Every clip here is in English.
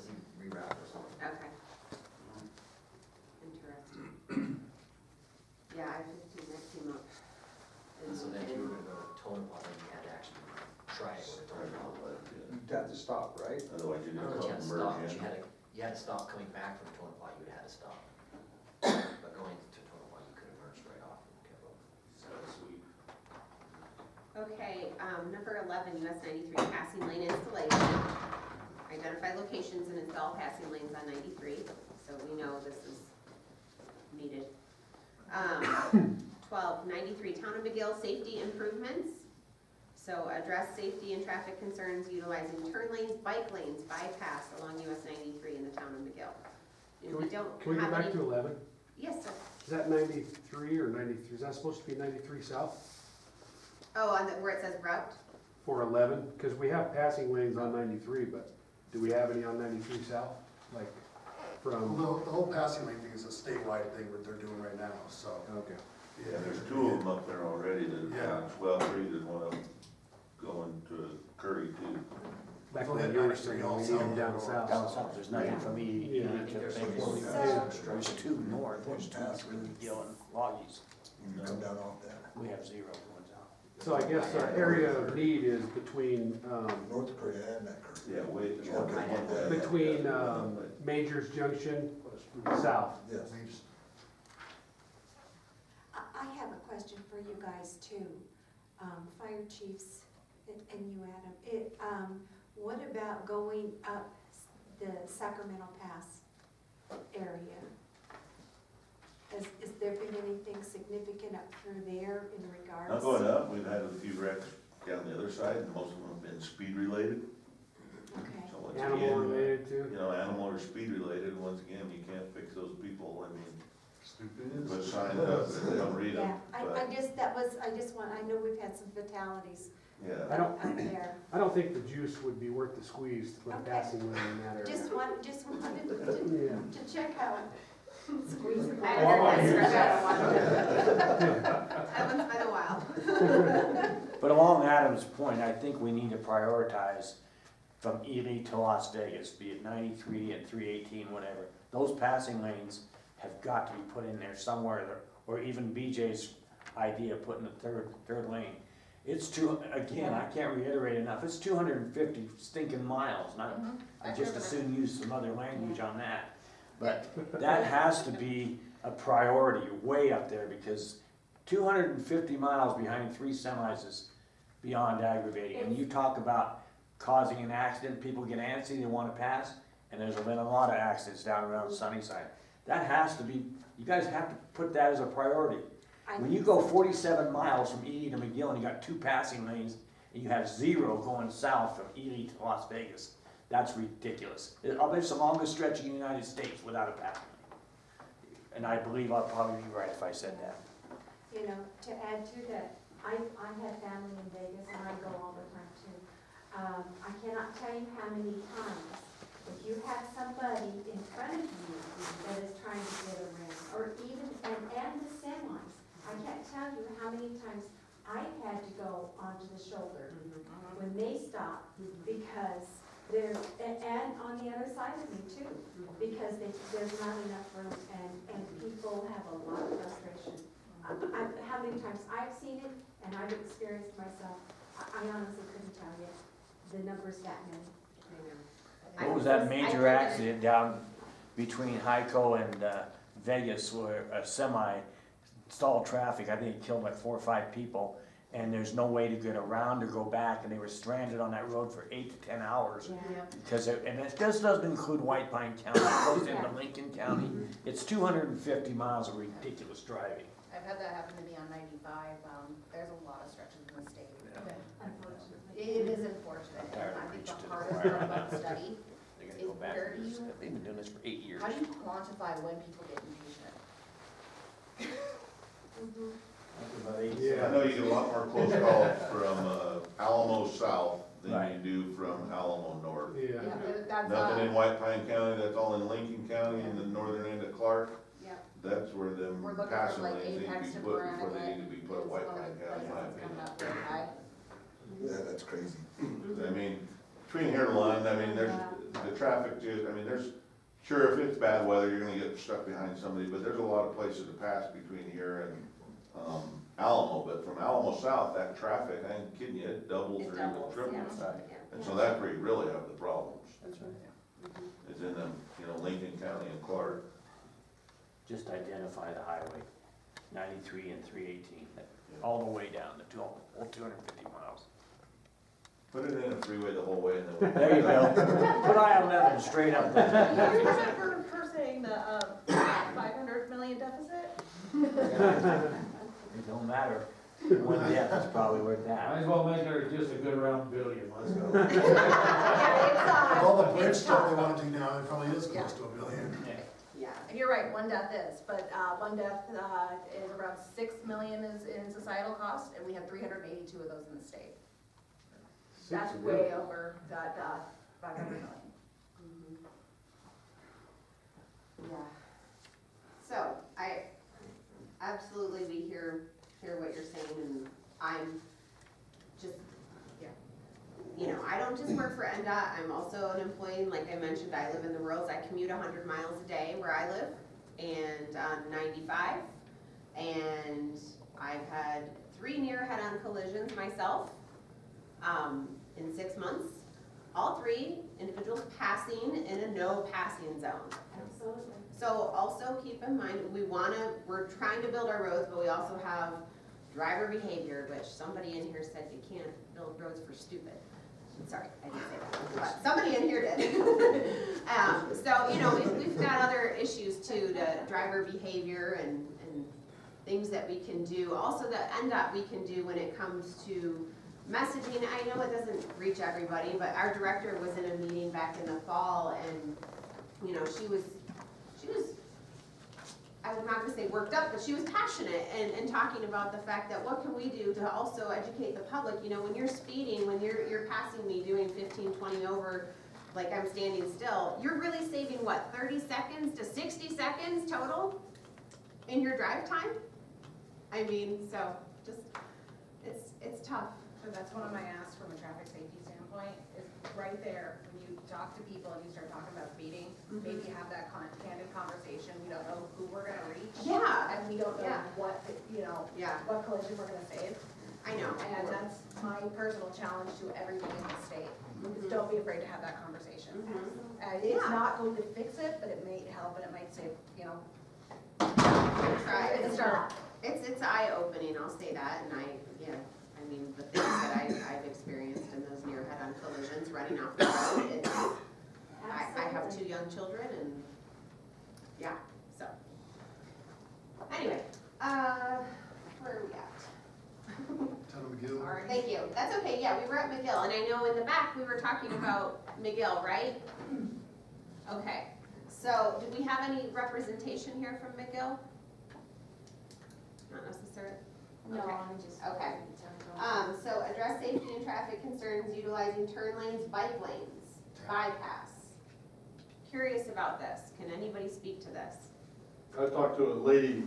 to see reroute or something. Okay. Interesting. Yeah, I-15, that came up. And so then if you were gonna go to Tonopah, then you had to actually try it with Tonopah. You'd have to stop, right? Otherwise you But just you had to merge stop, in. you had to stop coming back from Tonopah, you would have had to stop. But going to Tonopah, you could have merged right off and kept up. Sweet. Okay, number 11, US 93 passing lane installation. Identify locations and install passing lanes on 93, so we know this is needed. 12, 93 Town of McGill safety improvements. So address safety and traffic concerns utilizing turn lanes, bike lanes, bypass along US 93 in the town of McGill. And we don't Can we go have back any. to 11? Yes, sir. Is that 93 or 93? Is that supposed to be 93 south Oh, on the, where it says route? for 11? Because we have passing lanes on 93, but do we have any on 93 south? Like from, The whole passing lane thing is a statewide thing that they're doing right now, so. okay. Yeah, there's two of them up there already that, Yeah. well, three, there's one of them going to Curry too. Back Well, when that you were 93 saying, we also need them down south. Down south, there's nothing from E Yeah. to I think there's Vegas. some- There's two north, there's two through McGill and Loggies. You come down off that. We have zero going south. So I guess the area of need is between, North Dakota and that curve. Yeah, wait. between Majors Junction south. Yes. I have a question for you guys too, fire chiefs and you, Adam. What about going up the Sacramento Pass area? Has there been anything significant up through there in regards? Not going up, we've had a few wrecks down the other side, and most of them have been speed related. Okay, So once Animal again, related too. you know, animal or speed related, once again, you can't fix those people, I mean, Stupid. put signs up, and they don't read yeah, them, I but, just I know we've had some fatalities yeah. I don't, up there. I don't think the juice would be worth the squeeze to put a Okay. passing lane in that area. Just wanted to Yeah. check out. Squeeze I it. haven't heard that one's been a while. But along Adam's point, I think we need to prioritize from Ely to Las Vegas, be it 93 and 318, whatever. Those passing lanes have got to be put in there somewhere, or even BJ's idea of putting the third lane. It's again, I can't reiterate enough, it's 250 stinking miles, I just as soon use some other language on that. But that has to be a priority way up there, because 250 miles behind 3 semis is beyond aggravating. And you talk about causing an accident, people get antsy, they want to pass, and there's been a lot of accidents down around Sunnyside. That has to be, you guys have to put that as a priority. When you go 47 miles from Ely to McGill and you got 2 passing lanes, and you have 0 going south from Ely to Las Vegas, that's ridiculous. It's the longest stretch in the United States without a passing lane. And I believe I'll probably be right if I said that. You know, to add to that, I have family in Vegas and I go all the time too. I cannot tell you how many times, if you have somebody in front of you that is trying to get around, or even, and the semis, I can't tell you how many times I've had to go onto the shoulder when they stop, because there's, and on the other side of me too, because there's not enough room, and people have a lot of frustration. How many times I've seen it and I've experienced myself, I honestly couldn't tell you the numbers that many. What was that major accident down between Hyco and Vegas where a semi stalled traffic? I think it killed like 4 or 5 people, and there's no way to get around or go back, and they were stranded on that road for 8 to 10 hours. Yeah. Because and it just doesn't include White Pine County, it goes into Lincoln County. It's 250 miles of ridiculous driving. I've had that happen to me on 95. There's a lot of stretches in the state. Unfortunately. It is unfortunate. I'm tired of I think preaching the to the hardest choir. part about the study They're is gonna go back where to do this. you, They've been doing this for 8 years. how do you quantify when people get impatient? About 8 Yeah. I know you get a lot more close calls from Alamo South than Right. you do from Alamo North. Yeah. That's, Nothing in White Pine County, that's all in Lincoln County, in the northern end of Clark. yeah. That's where them We're looking for passing like lanes need to Apex be to put before they Granite need to be put is at White one of Pine the County, in my places that's coming opinion. up really high. Yeah, that's crazy. I mean, between here and Lund, I mean, there's, the traffic just, I mean, sure, if it's bad weather, you're gonna get stuck behind somebody, but there's a lot of places to pass between here and, Alamo, but from Alamo South, that traffic, I ain't kidding you, it doubles or even triples. Yeah. And so that's where you really have the problems, That's right. is in them, Lincoln County and Clark. Just identify the highway, 93 and 318, all the way down to whole 250 miles. Put it in a freeway the whole way and then. There you go. Put I-11 straight up You there. remember her saying the, 500 million deficit? It don't matter. One depth is probably worth Might that. as well make her just a good round billion, let's go. With all the bridge It's stuff they tough. wanna do now, it probably is close to $1 billion. Yeah. And you're right, one death is, but, one death, is around 6 million is in societal cost, and we have 382 of those in the state. That's way over that, 500 million. Yeah. So, absolutely, we hear what you're saying, and I'm just, I don't just work for NDOT, I'm also an employee, and like I mentioned, I live in the rurals, I commute 100 miles a day where I live, and on 95, and I've had 3 near head-on collisions myself, in 6 months. All 3 individuals passing in a no passing zone. Absolutely. So also keep in mind, we're trying to build our roads, but we also have driver behavior, which somebody in here said you can't build roads for stupid. Sorry, I didn't say that, but somebody in here did. So, we've got other issues too, to driver behavior and things that we can do. Also, the NDOT we can do when it comes to messaging. I know it doesn't reach everybody, but our director was in a meeting back in the fall, and, she was, I was not gonna say worked up, but she was passionate and talking about the fact that what can we do to also educate the public, when you're speeding, when you're passing me doing 15, 20 over, like I'm standing still, you're really saving what, 30 seconds to 60 seconds total in your drive time? I mean, so just, it's tough. So that's one of my asks from a traffic safety standpoint, is right there, when you talk to people and you start talking about speeding, maybe have that candid conversation, we don't know who we're gonna reach. Yeah. And we don't know Yeah. what, Yeah, what collision we're gonna save. I know. And that's my personal challenge to everybody in the state, is don't be afraid to have that conversation. It's Yeah. not going to fix it, but it may help and it might save, Try. it's a start. It's eye-opening, I'll say that, and the things that I've experienced in those near head-on collisions, running off the road, I have 2 young children, and, so. Anyway, where are we at? Town of McGill. Thank you, that's okay, yeah, we were at McGill, and I know in the back, we were talking about McGill, right? Okay, so, do we have any representation here from McGill? Not necessarily? No, Okay. I'm just. Okay. So address safety and traffic concerns utilizing turn lanes, bike lanes, bypass. Curious about this, can anybody speak to this? I talked to a lady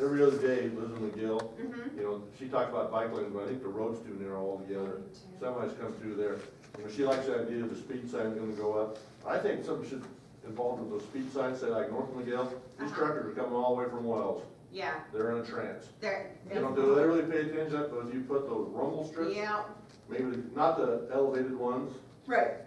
every other day, lives in McGill. Mm-hmm. She talked about bike lanes, but I think the road's too narrow altogether. Semis come through there. She likes the idea of the speed sign gonna go up. I think something should involve with those speed signs, say like North McGill. These truckers are coming all the way from Wells. Yeah, They're in a trance. there. They don't do, they really pay attention, but if you put those rumble strips, Yeah, maybe not the elevated ones, right,